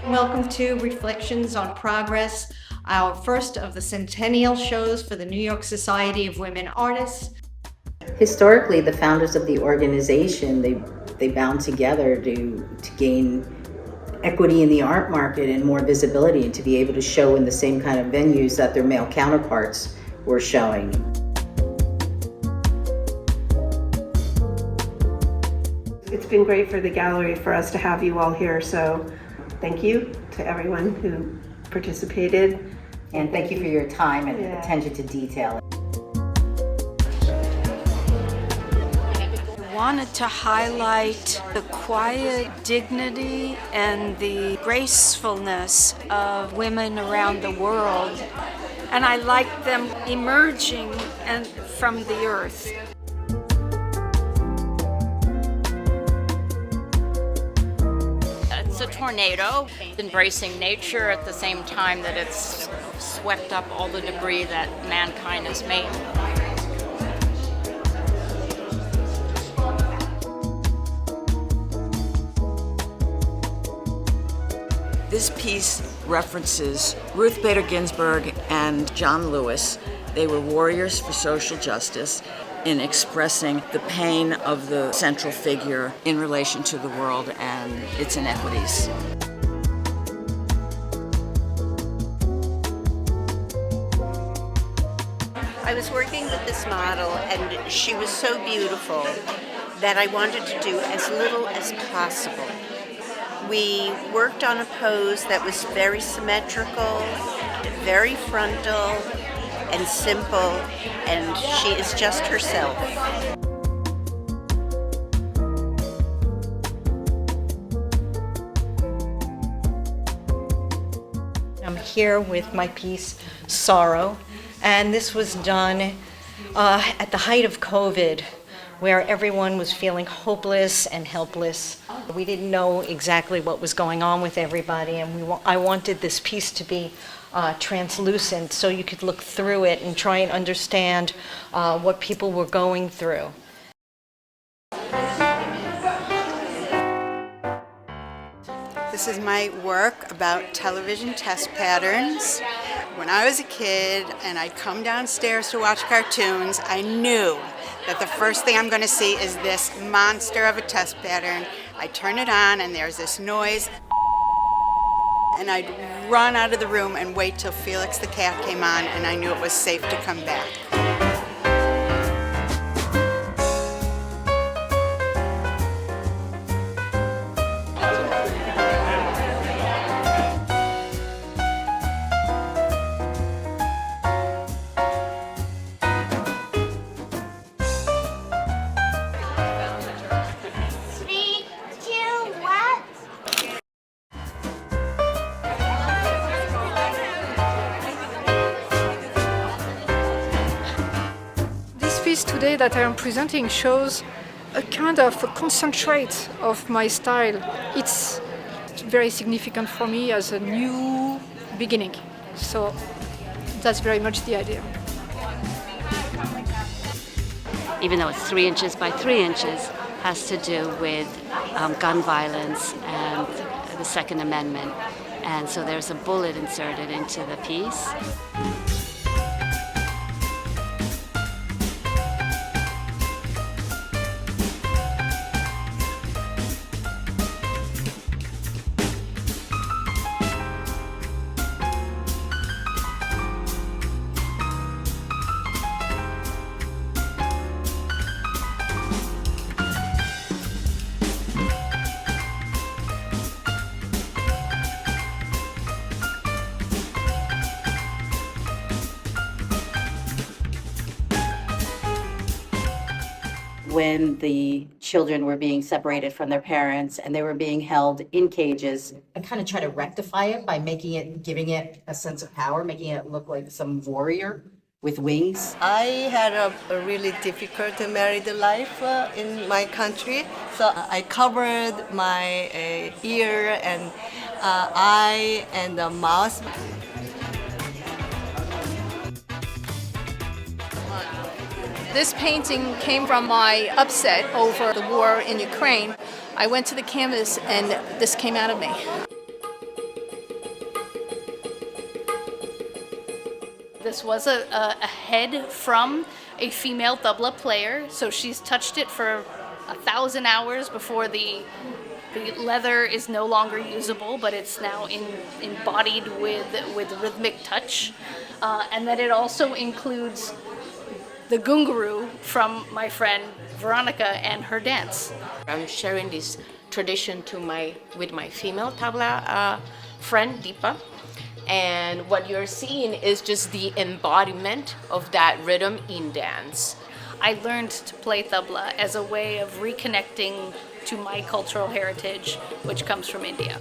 Welcome to Reflections on Progress, our first of the Centennial shows for the New York Society of Women Artists. Historically, the founders of the organization, they bound together to gain equity in the art market and more visibility, and to be able to show in the same kind of venues that their male counterparts were showing. It's been great for the gallery for us to have you all here, so thank you to everyone who participated. And thank you for your time and attention to detail. I wanted to highlight the quiet dignity and the gracefulness of women around the world, and I liked them emerging from the earth. It's a tornado, embracing nature at the same time that it's swept up all the debris that mankind has made. This piece references Ruth Bader Ginsburg and John Lewis. They were warriors for social justice in expressing the pain of the central figure in relation to the world and its inequities. I was working with this model, and she was so beautiful that I wanted to do as little as possible. We worked on a pose that was very symmetrical, very frontal, and simple, and she is just herself. I'm here with my piece, Sorrow, and this was done at the height of COVID, where everyone was feeling hopeless and helpless. We didn't know exactly what was going on with everybody, and I wanted this piece to be translucent so you could look through it and try and understand what people were going through. This is my work about television test patterns. When I was a kid and I'd come downstairs to watch cartoons, I knew that the first thing I'm going to see is this monster of a test pattern. I turn it on and there's this noise, and I'd run out of the room and wait till Felix the cat came on, and I knew it was safe to come back. Today that I am presenting shows a kind of a concentrate of my style. It's very significant for me as a new beginning. So that's very much the idea. Even though it's 3 inches by 3 inches, has to do with gun violence and the Second Amendment. And so there's a bullet inserted into the piece. When the children were being separated from their parents and they were being held in cages, I kind of try to rectify it by giving it a sense of power, making it look like some warrior with wings. I had a really difficult married life in my country, so I covered my ear and eye and the mouth. This painting came from my upset over the war in Ukraine. I went to the canvas and this came out of me. This was a head from a female tabla player, so she's touched it for 1,000 hours before the leather is no longer usable, but it's now embodied with rhythmic touch. And then it also includes the gunguru from my friend Veronica and her dance. I'm sharing this tradition with my female tabla friend Deepa, and what you're seeing is just the embodiment of that rhythm in dance. I learned to play tabla as a way of reconnecting to my cultural heritage, which comes from India.